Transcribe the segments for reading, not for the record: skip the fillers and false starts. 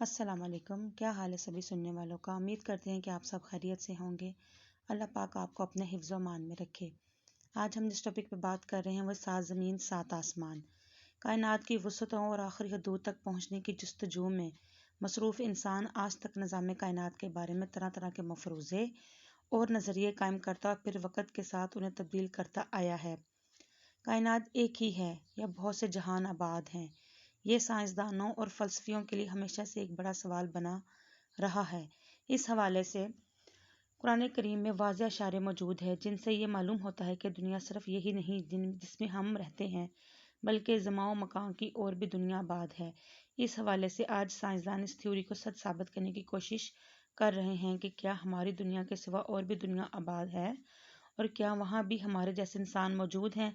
السلام علیکم، کیا حال ہے سبھی سننے والوں کا؟ امید کرتے ہیں کہ آپ سب خیریت سے ہوں گے۔ اللہ پاک آپ کو اپنے حفظ و امان میں رکھے۔ آج ہم جس ٹاپک پہ بات کر رہے ہیں وہ 7 زمین 7 آسمان۔ کائنات کی وسعتوں اور آخری حدود تک پہنچنے کی جستجو میں مصروف انسان آج تک نظام کائنات کے بارے میں طرح طرح کے مفروضے اور نظریے قائم کرتا اور پھر وقت کے ساتھ انہیں تبدیل کرتا آیا ہے۔ کائنات ایک ہی ہے یا بہت سے جہان آباد ہیں؟ یہ سائنسدانوں اور فلسفیوں کے لیے ہمیشہ سے ایک بڑا سوال بنا رہا ہے۔ اس حوالے سے قرآن کریم میں واضح اشارے موجود ہیں جن سے یہ معلوم ہوتا ہے کہ دنیا صرف یہی نہیں جس میں ہم رہتے ہیں، بلکہ زمان و مکان کی اور بھی دنیا آباد ہے۔ اس حوالے سے آج سائنسدان اس تھیوری کو سچ ثابت کرنے کی کوشش کر رہے ہیں کہ کیا ہماری دنیا کے سوا اور بھی دنیا آباد ہے اور کیا وہاں بھی ہمارے جیسے انسان موجود ہیں۔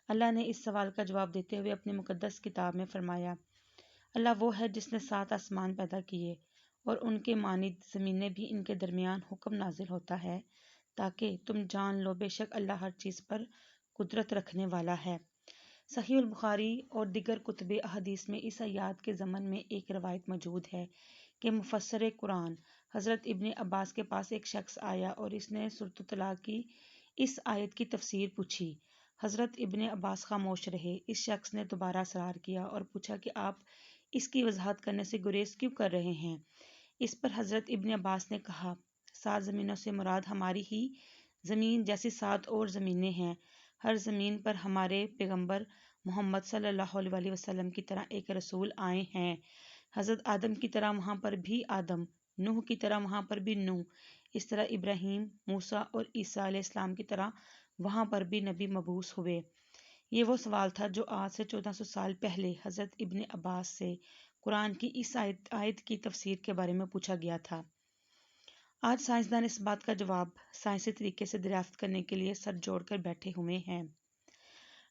اللہ نے اس سوال کا جواب دیتے ہوئے اپنی مقدس کتاب میں فرمایا، اللہ وہ ہے جس نے 7 آسمان پیدا کیے اور ان کے مانند زمینیں بھی ان کے درمیان حکم نازل ہوتا ہے تاکہ تم جان لو بے شک اللہ ہر چیز پر قدرت رکھنے والا ہے۔ صحیح البخاری اور دیگر کتب احادیث میں اس آیات کے ضمن میں ایک روایت موجود ہے کہ مفسر قرآن حضرت ابن عباس کے پاس ایک شخص آیا اور اس نے سورۃ طلاق کی اس آیت کی تفسیر پوچھی۔ حضرت ابن عباس خاموش رہے۔ اس شخص نے دوبارہ اصرار کیا اور پوچھا کہ آپ اس کی وضاحت کرنے سے گریز کیوں کر رہے ہیں؟ اس پر حضرت ابن عباس نے کہا، 7 زمینوں سے مراد ہماری ہی زمین جیسی 7 اور زمینیں ہیں۔ ہر زمین پر ہمارے پیغمبر محمد صلی اللہ علیہ وسلم کی طرح ایک رسول آئے ہیں۔ حضرت آدم کی طرح وہاں پر بھی آدم، نوح کی طرح وہاں پر بھی نوح، اس طرح ابراہیم، موسیٰ اور عیسیٰ علیہ السلام کی طرح وہاں پر بھی نبی مبعوث ہوئے۔ یہ وہ سوال تھا جو آج سے 1400 سال پہلے حضرت ابن عباس سے قرآن کی اس آیت کی تفسیر کے بارے میں پوچھا گیا تھا۔ آج سائنسدان اس بات کا جواب سائنسی طریقے سے دریافت کرنے کے لیے سر جوڑ کر بیٹھے ہوئے ہیں۔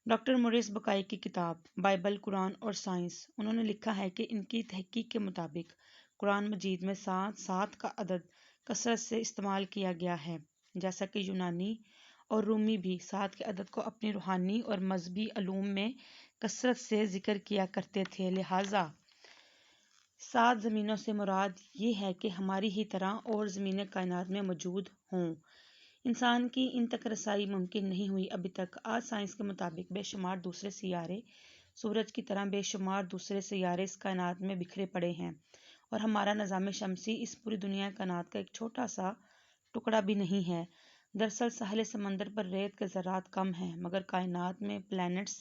ڈاکٹر موریس بکائی کی کتاب بائبل، قرآن اور سائنس، انہوں نے لکھا ہے کہ ان کی تحقیق کے مطابق قرآن مجید میں 7 کا عدد کثرت سے استعمال کیا گیا ہے، جیسا کہ یونانی اور رومی بھی 7 کے عدد کو اپنی روحانی اور مذہبی علوم میں کثرت سے ذکر کیا کرتے تھے۔ لہٰذا 7 زمینوں سے مراد یہ ہے کہ ہماری ہی طرح اور زمینیں کائنات میں موجود ہوں۔ انسان کی ان تک رسائی ممکن نہیں ہوئی ابھی تک۔ آج سائنس کے مطابق بے شمار دوسرے سیارے سورج کی طرح بے شمار دوسرے سیارے اس کائنات میں بکھرے پڑے ہیں اور ہمارا نظام شمسی اس پوری دنیا کائنات کا ایک چھوٹا سا ٹکڑا بھی نہیں ہے۔ دراصل ساحل سمندر پر ریت کے ذرات کم ہیں، مگر کائنات میں پلانٹس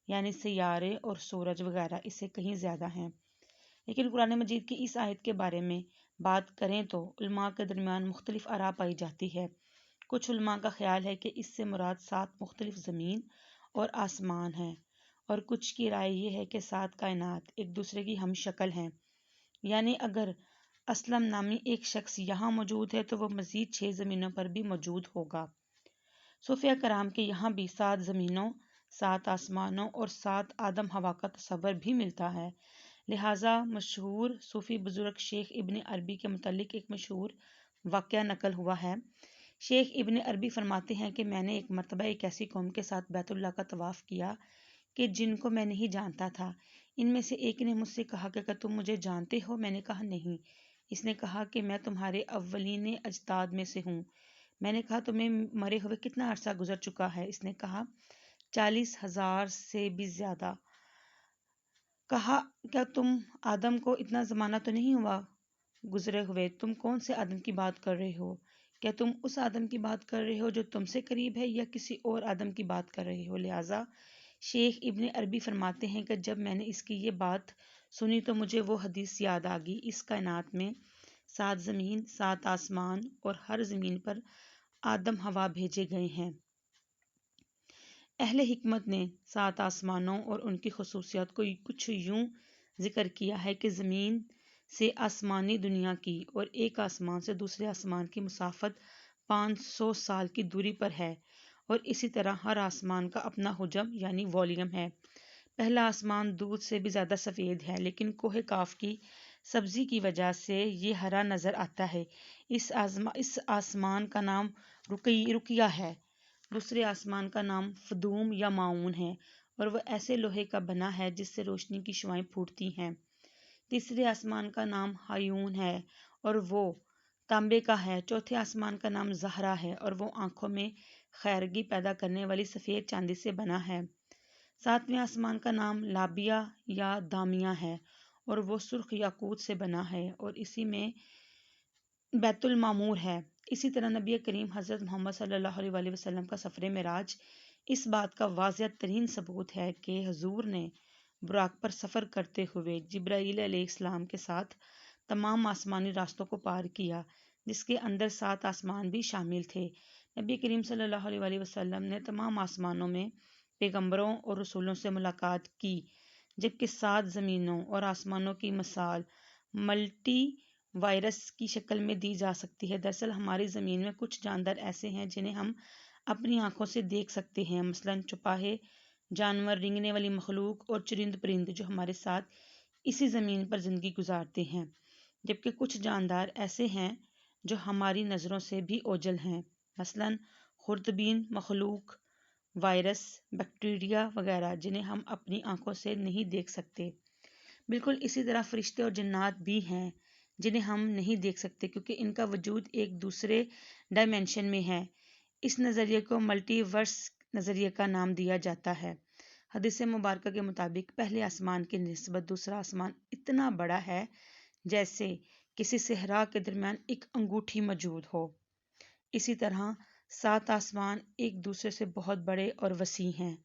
یعنی سیارے اور سورج وغیرہ اس سے کہیں زیادہ ہیں۔ لیکن قرآن مجید کی اس آیت کے بارے میں بات کریں تو علماء کے درمیان مختلف آراء پائی جاتی ہے۔ کچھ علماء کا خیال ہے کہ اس سے مراد 7 مختلف زمین اور آسمان ہیں، اور کچھ کی رائے یہ ہے کہ 7 کائنات ایک دوسرے کی ہم شکل ہیں، یعنی اگر اسلم نامی ایک شخص یہاں موجود ہے تو وہ مزید 6 زمینوں پر بھی موجود ہوگا۔ صوفیہ کرام کے یہاں بھی 7 زمینوں، 7 آسمانوں اور 7 آدم ہوا کا تصور بھی ملتا ہے۔ لہٰذا مشہور صوفی بزرگ شیخ ابن عربی کے متعلق ایک مشہور واقعہ نقل ہوا ہے۔ شیخ ابن عربی فرماتے ہیں کہ میں نے ایک مرتبہ ایک ایسی قوم کے ساتھ بیت اللہ کا طواف کیا کہ جن کو میں نہیں جانتا تھا۔ ان میں سے ایک نے مجھ سے کہا کہ کیا تم مجھے جانتے ہو؟ میں نے کہا نہیں۔ اس نے کہا کہ میں تمہارے اولین اجداد میں سے ہوں۔ میں نے کہا تمہیں مرے ہوئے کتنا عرصہ گزر چکا ہے؟ اس نے کہا 40,000 سے بھی زیادہ۔ کہا کیا تم آدم کو اتنا زمانہ تو نہیں ہوا گزرے ہوئے؟ تم کون سے آدم کی بات کر رہے ہو؟ کیا تم اس آدم کی بات کر رہے ہو جو تم سے قریب ہے یا کسی اور آدم کی بات کر رہے ہو؟ لہٰذا شیخ ابن عربی فرماتے ہیں کہ جب میں نے اس کی یہ بات سنی تو مجھے وہ حدیث یاد آ گئی، اس کائنات میں 7 زمین، 7 آسمان اور ہر زمین پر آدم ہوا بھیجے گئے ہیں۔ اہل حکمت نے 7 آسمانوں اور ان کی خصوصیات کو کچھ یوں ذکر کیا ہے کہ زمین سے آسمانی دنیا کی اور ایک آسمان سے دوسرے آسمان کی مسافت 500 سال کی دوری پر ہے، اور اسی طرح ہر آسمان کا اپنا حجم یعنی والیوم ہے۔ پہلا آسمان دودھ سے بھی زیادہ سفید ہے، لیکن کوہ کاف کی سبزی کی وجہ سے یہ ہرا نظر آتا ہے۔ اس آسمان کا نام رقیہ ہے۔ دوسرے آسمان کا نام فدوم یا ماعون ہے، اور وہ ایسے لوہے کا بنا ہے جس سے روشنی کی شعاعیں پھوٹتی ہیں۔ تیسرے آسمان کا نام ہایون ہے اور وہ تانبے کا ہے۔ چوتھے آسمان کا نام زہرا ہے اور وہ آنکھوں میں خیرگی پیدا کرنے والی سفید چاندی سے بنا ہے۔ ساتویں آسمان کا نام لابیا یا دامیا ہے اور وہ سرخ یاقوت سے بنا ہے اور اسی میں بیت المعمور ہے۔ اسی طرح نبی کریم حضرت محمد صلی اللہ علیہ وسلم کا سفر معراج اس بات کا واضح ترین ثبوت ہے کہ حضور نے براق پر سفر کرتے ہوئے جبرائیل علیہ السلام کے ساتھ تمام آسمانی راستوں کو پار کیا، جس کے اندر 7 آسمان بھی شامل تھے۔ نبی کریم صلی اللہ علیہ وسلم نے تمام آسمانوں میں پیغمبروں اور رسولوں سے ملاقات کی، جبکہ 7 زمینوں اور آسمانوں کی مثال ملٹی وائرس کی شکل میں دی جا سکتی ہے۔ دراصل ہماری زمین میں کچھ جاندار ایسے ہیں جنہیں ہم اپنی آنکھوں سے دیکھ سکتے ہیں، مثلاً چوپاہے جانور، رینگنے والی مخلوق اور چرند پرند جو ہمارے ساتھ اسی زمین پر زندگی گزارتے ہیں، جبکہ کچھ جاندار ایسے ہیں جو ہماری نظروں سے بھی اوجھل ہیں، مثلاً خوردبین مخلوق، وائرس، بیکٹیریا وغیرہ جنہیں ہم اپنی آنکھوں سے نہیں دیکھ سکتے۔ بالکل اسی طرح فرشتے اور جنات بھی ہیں جنہیں ہم نہیں دیکھ سکتے کیونکہ ان کا وجود ایک دوسرے ڈائمینشن میں ہے۔ اس نظریے کو ملٹی ورس نظریے کا نام دیا جاتا ہے۔ حدیث مبارکہ کے مطابق پہلے آسمان کی نسبت دوسرا آسمان اتنا بڑا ہے جیسے کسی صحرا کے درمیان ایک انگوٹھی موجود ہو۔ اسی طرح 7 آسمان ایک دوسرے سے بہت بڑے اور وسیع ہیں۔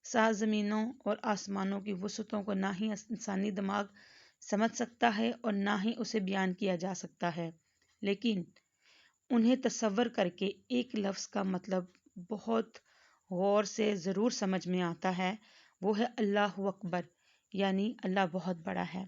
7 زمینوں اور آسمانوں کی وسعتوں کو نہ ہی انسانی دماغ سمجھ سکتا ہے اور نہ ہی اسے بیان کیا جا سکتا ہے، لیکن انہیں تصور کر کے ایک لفظ کا مطلب بہت غور سے ضرور سمجھ میں آتا ہے، وہ ہے اللہ اکبر، یعنی اللہ بہت بڑا ہے۔